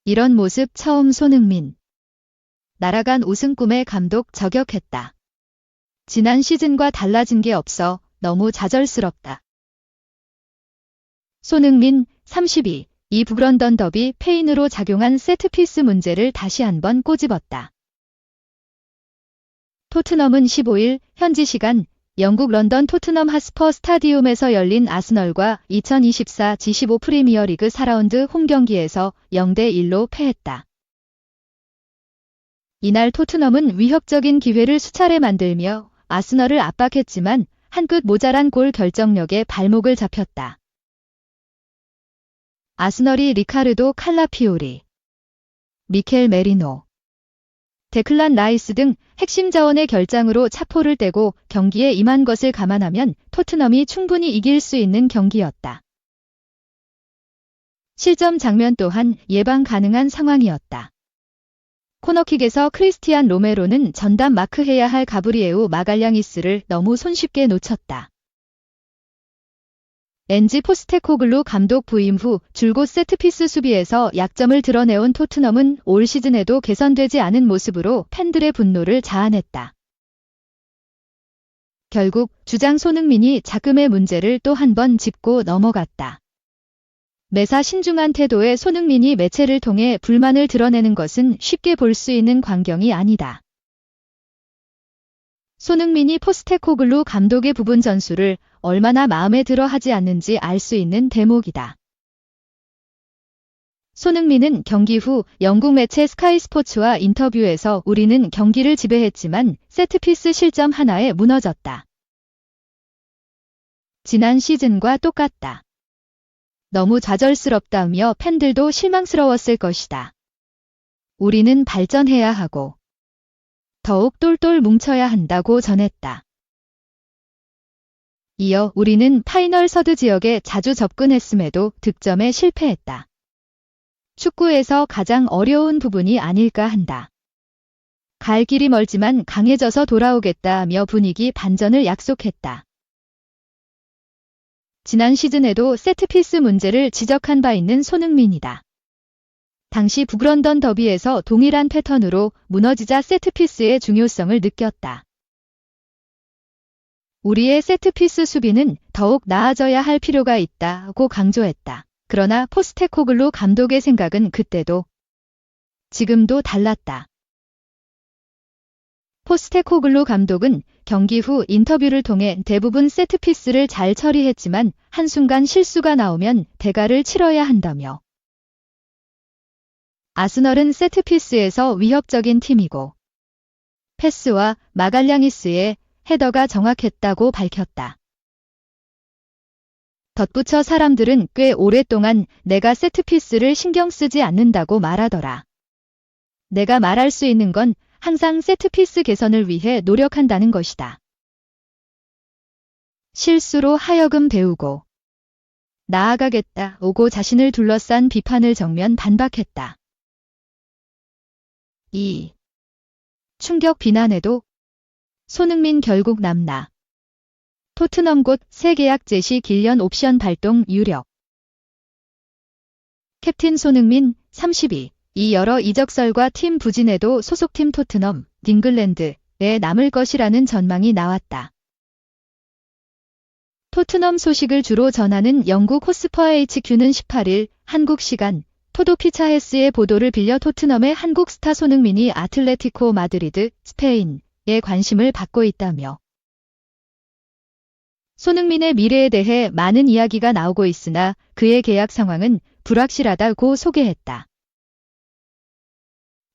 이런 모습 처음. 손흥민. 날아간 우승 꿈에 감독 저격했다. 지난 시즌과 달라진 게 없어 너무 좌절스럽다. 손흥민 32. 이 북런던 더비 페인으로 작용한 세트피스 문제를 다시 한번 꼬집었다. 토트넘은 15일 현지 시간 영국 런던 토트넘 핫스퍼 스타디움에서 열린 아스널과 2024 G15 프리미어리그 4라운드 홈 경기에서 0대1로 패했다. 이날 토트넘은 위협적인 기회를 수차례 만들며 아스널을 압박했지만 한 끗 모자란 골 결정력에 발목을 잡혔다. 아스널이 리카르도 칼라피오리, 미켈 메리노, 데클란 라이스 등 핵심 자원의 결장으로 차포를 떼고 경기에 임한 것을 감안하면 토트넘이 충분히 이길 수 있는 경기였다. 실점 장면 또한 예방 가능한 상황이었다. 코너킥에서 크리스티안 로메로는 전담 마크해야 할 가브리에우 마갈량이스를 너무 손쉽게 놓쳤다. 엔지 포스테코글루 감독 부임 후 줄곧 세트피스 수비에서 약점을 드러내온 토트넘은 올 시즌에도 개선되지 않은 모습으로 팬들의 분노를 자아냈다. 결국 주장 손흥민이 자금의 문제를 또 한 번 짚고 넘어갔다. 매사 신중한 태도의 손흥민이 매체를 통해 불만을 드러내는 것은 쉽게 볼 수 있는 광경이 아니다. 손흥민이 포스테코글루 감독의 부분 전술을 얼마나 마음에 들어 하지 않는지 알 수 있는 대목이다. 손흥민은 경기 후 영국 매체 스카이 스포츠와 인터뷰에서 우리는 경기를 지배했지만 세트피스 실점 하나에 무너졌다. 지난 시즌과 똑같다. 너무 좌절스럽다며 팬들도 실망스러웠을 것이다. 우리는 발전해야 하고 더욱 똘똘 뭉쳐야 한다고 전했다. 이어 우리는 파이널 서드 지역에 자주 접근했음에도 득점에 실패했다. 축구에서 가장 어려운 부분이 아닐까 한다. 갈 길이 멀지만 강해져서 돌아오겠다며 분위기 반전을 약속했다. 지난 시즌에도 세트피스 문제를 지적한 바 있는 손흥민이다. 당시 북런던 더비에서 동일한 패턴으로 무너지자 세트피스의 중요성을 느꼈다. 우리의 세트피스 수비는 더욱 나아져야 할 필요가 있다고 강조했다. 그러나 포스테코글루 감독의 생각은 그때도 지금도 달랐다. 포스테코글루 감독은 경기 후 인터뷰를 통해 대부분 세트피스를 잘 처리했지만 한순간 실수가 나오면 대가를 치러야 한다며 아스널은 세트피스에서 위협적인 팀이고 패스와 마갈량이스의 헤더가 정확했다고 밝혔다. 덧붙여 사람들은 꽤 오랫동안 내가 세트피스를 신경 쓰지 않는다고 말하더라. 내가 말할 수 있는 건 항상 세트피스 개선을 위해 노력한다는 것이다. 실수로 하여금 배우고 나아가겠다고 자신을 둘러싼 비판을 정면 반박했다. 2. 충격 비난에도 손흥민 결국 남나. 토트넘 곧 새 계약 제시 길년 옵션 발동 유력. 캡틴 손흥민 32. 이 여러 이적설과 팀 부진에도 소속팀 토트넘, 잉글랜드에 남을 것이라는 전망이 나왔다. 토트넘 소식을 주로 전하는 영국 호스퍼 HQ는 18일 한국 시간 토도피차헤스의 보도를 빌려 토트넘의 한국 스타 손흥민이 아틀레티코 마드리드, 스페인에 관심을 받고 있다며 손흥민의 미래에 대해 많은 이야기가 나오고 있으나 그의 계약 상황은 불확실하다고 소개했다.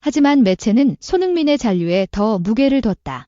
하지만 매체는 손흥민의 잔류에 더 무게를 뒀다.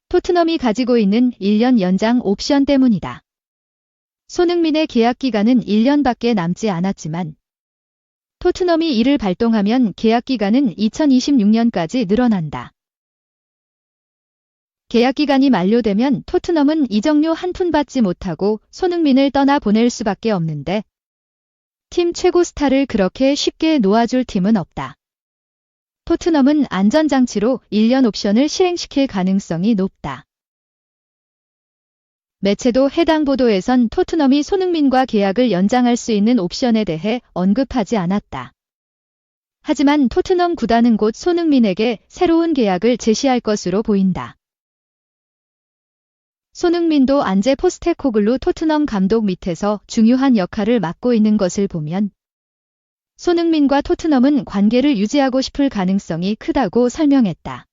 토트넘이 가지고 있는 1년 연장 옵션 때문이다. 손흥민의 계약 기간은 1년밖에 남지 않았지만 토트넘이 이를 발동하면 계약 기간은 2026년까지 늘어난다. 계약 기간이 만료되면 토트넘은 이적료 한 푼 받지 못하고 손흥민을 떠나 보낼 수밖에 없는데 팀 최고 스타를 그렇게 쉽게 놓아줄 팀은 없다. 토트넘은 안전장치로 1년 옵션을 실행시킬 가능성이 높다. 매체도 해당 보도에선 토트넘이 손흥민과 계약을 연장할 수 있는 옵션에 대해 언급하지 않았다. 하지만 토트넘 구단은 곧 손흥민에게 새로운 계약을 제시할 것으로 보인다. 손흥민도 안제 포스테코글루 토트넘 감독 밑에서 중요한 역할을 맡고 있는 것을 보면 손흥민과 토트넘은 관계를 유지하고 싶을 가능성이 크다고 설명했다.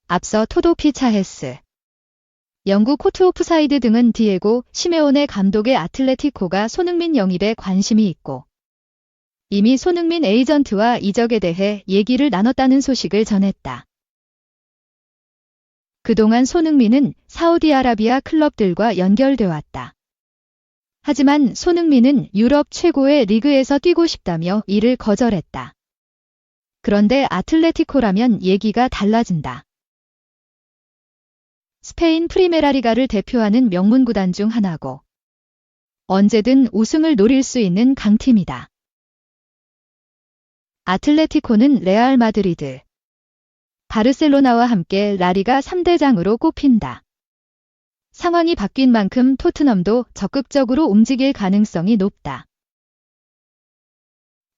앞서 토도피 차헤스, 영국 코트 오프사이드 등은 디에고 시메오네 감독의 아틀레티코가 손흥민 영입에 관심이 있고 이미 손흥민 에이전트와 이적에 대해 얘기를 나눴다는 소식을 전했다. 그동안 손흥민은 사우디아라비아 클럽들과 연결돼 왔다. 하지만 손흥민은 유럽 최고의 리그에서 뛰고 싶다며 이를 거절했다. 그런데 아틀레티코라면 얘기가 달라진다. 스페인 프리메라리가를 대표하는 명문 구단 중 하나고 언제든 우승을 노릴 수 있는 강팀이다. 아틀레티코는 레알 마드리드, 바르셀로나와 함께 라리가 3대장으로 꼽힌다. 상황이 바뀐 만큼 토트넘도 적극적으로 움직일 가능성이 높다.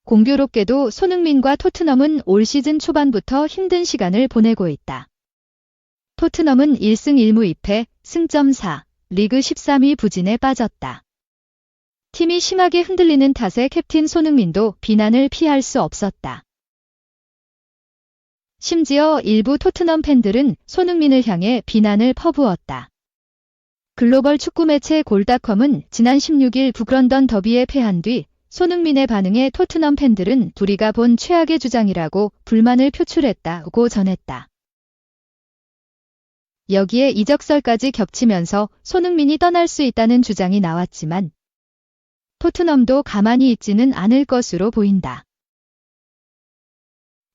공교롭게도 손흥민과 토트넘은 올 시즌 초반부터 힘든 시간을 보내고 있다. 토트넘은 1승 1무 2패, 승점 4, 리그 13위 부진에 빠졌다. 팀이 심하게 흔들리는 탓에 캡틴 손흥민도 비난을 피할 수 없었다. 심지어 일부 토트넘 팬들은 손흥민을 향해 비난을 퍼부었다. 글로벌 축구 매체 골닷컴은 지난 16일 북런던 더비에 패한 뒤 손흥민의 반응에 토트넘 팬들은 둘이가 본 최악의 주장이라고 불만을 표출했다고 전했다. 여기에 이적설까지 겹치면서 손흥민이 떠날 수 있다는 주장이 나왔지만 토트넘도 가만히 있지는 않을 것으로 보인다.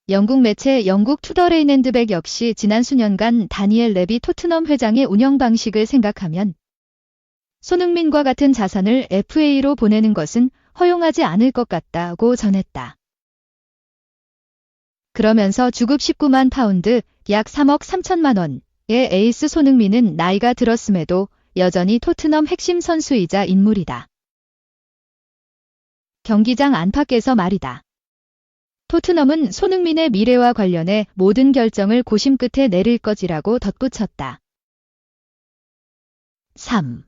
영국 매체 영국 투더 레인앤드백 역시 지난 수년간 다니엘 레비 토트넘 회장의 운영 방식을 생각하면 손흥민과 같은 자산을 FA로 보내는 것은 허용하지 않을 것 같다고 전했다. 그러면서 주급 19만 파운드, 약 3억 3천만 원의 에이스 손흥민은 나이가 들었음에도 여전히 토트넘 핵심 선수이자 인물이다. 경기장 안팎에서 말이다. 토트넘은 손흥민의 미래와 관련해 모든 결정을 고심 끝에 내릴 것이라고 덧붙였다. 3.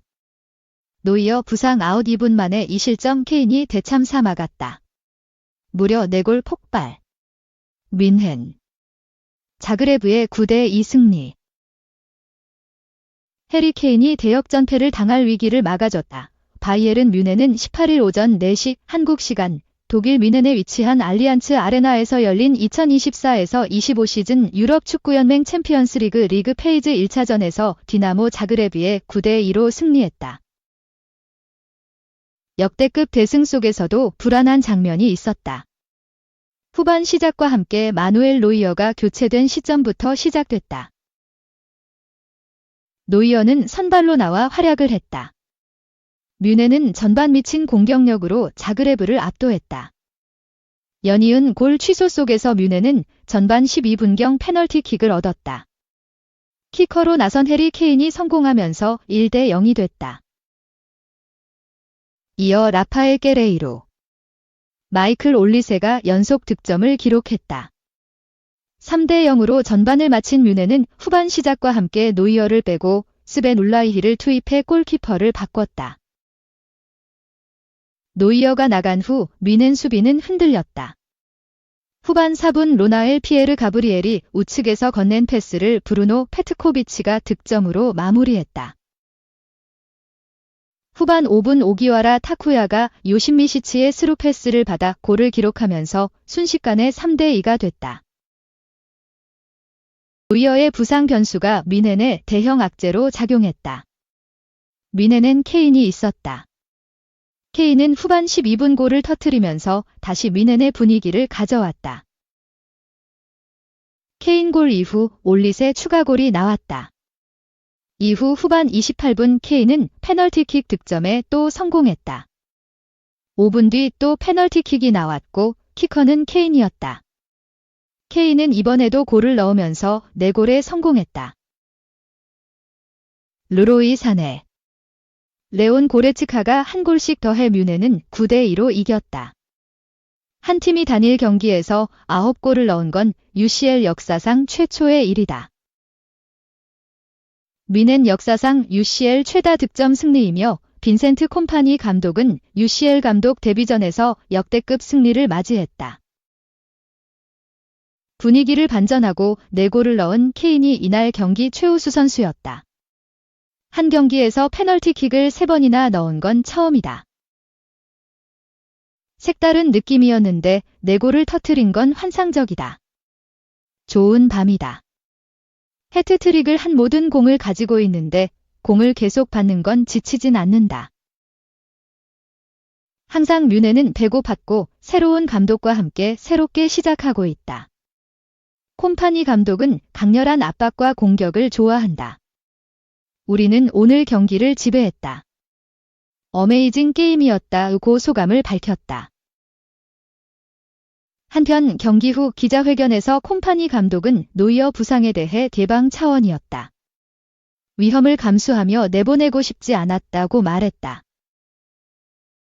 노이어 부상 아웃 2분 만에 이 실점 케인이 대참사 막았다. 무려 4골 폭발. 뮌헨. 자그레브의 9대2 승리. 해리 케인이 대역전패를 당할 위기를 막아줬다. 바이에른 뮌헨은 18일 오전 4시 한국 시간 독일 뮌헨에 위치한 알리안츠 아레나에서 열린 2024에서 25 시즌 유럽 축구연맹 챔피언스리그 리그 페이즈 1차전에서 디나모 자그레브에 9대2로 승리했다. 역대급 대승 속에서도 불안한 장면이 있었다. 후반 시작과 함께 마누엘 노이어가 교체된 시점부터 시작됐다. 노이어는 선발로 나와 활약을 했다. 뮌헨은 전반 미친 공격력으로 자그레브를 압도했다. 연이은 골 취소 속에서 뮌헨은 전반 12분경 페널티킥을 얻었다. 키커로 나선 해리 케인이 성공하면서 1대0이 됐다. 이어 라파엘 게레이로, 마이클 올리세가 연속 득점을 기록했다. 3대0으로 전반을 마친 뮌헨은 후반 시작과 함께 노이어를 빼고 스벤 울라이히를 투입해 골키퍼를 바꿨다. 노이어가 나간 후 뮌헨 수비는 흔들렸다. 후반 4분 로나엘 피에르 가브리엘이 우측에서 건넨 패스를 브루노 페트코비치가 득점으로 마무리했다. 후반 5분 오기와라 타쿠야가 요신미시치의 스루 패스를 받아 골을 기록하면서 순식간에 3대2가 됐다. 노이어의 부상 변수가 뮌헨의 대형 악재로 작용했다. 뮌헨엔 케인이 있었다. 케인은 후반 12분 골을 터뜨리면서 다시 뮌헨의 분위기를 가져왔다. 케인 골 이후 올릿의 추가골이 나왔다. 이후 후반 28분 케인은 페널티킥 득점에 또 성공했다. 5분 뒤 또 페널티킥이 나왔고 키커는 케인이었다. 케인은 이번에도 골을 넣으면서 4골에 성공했다. 르로이 사네, 레온 고레츠카가 한 골씩 더해 뮌헨은 9대2로 이겼다. 한 팀이 단일 경기에서 9골을 넣은 건 UCL 역사상 최초의 일이다. 미넨 역사상 UCL 최다 득점 승리이며 빈센트 콤파니 감독은 UCL 감독 데뷔전에서 역대급 승리를 맞이했다. 분위기를 반전하고 4골을 넣은 케인이 이날 경기 최우수 선수였다. 한 경기에서 페널티킥을 3번이나 넣은 건 처음이다. 색다른 느낌이었는데 4골을 터뜨린 건 환상적이다. 좋은 밤이다. 해트트릭을 한 모든 공을 가지고 있는데 공을 계속 받는 건 지치진 않는다. 항상 뮌헨은 배고팠고 새로운 감독과 함께 새롭게 시작하고 있다. 콤파니 감독은 강렬한 압박과 공격을 좋아한다. 우리는 오늘 경기를 지배했다. 어메이징 게임이었다고 소감을 밝혔다. 한편 경기 후 기자회견에서 콤파니 감독은 노이어 부상에 대해 예방 차원이었다. 위험을 감수하며 내보내고 싶지 않았다고 말했다.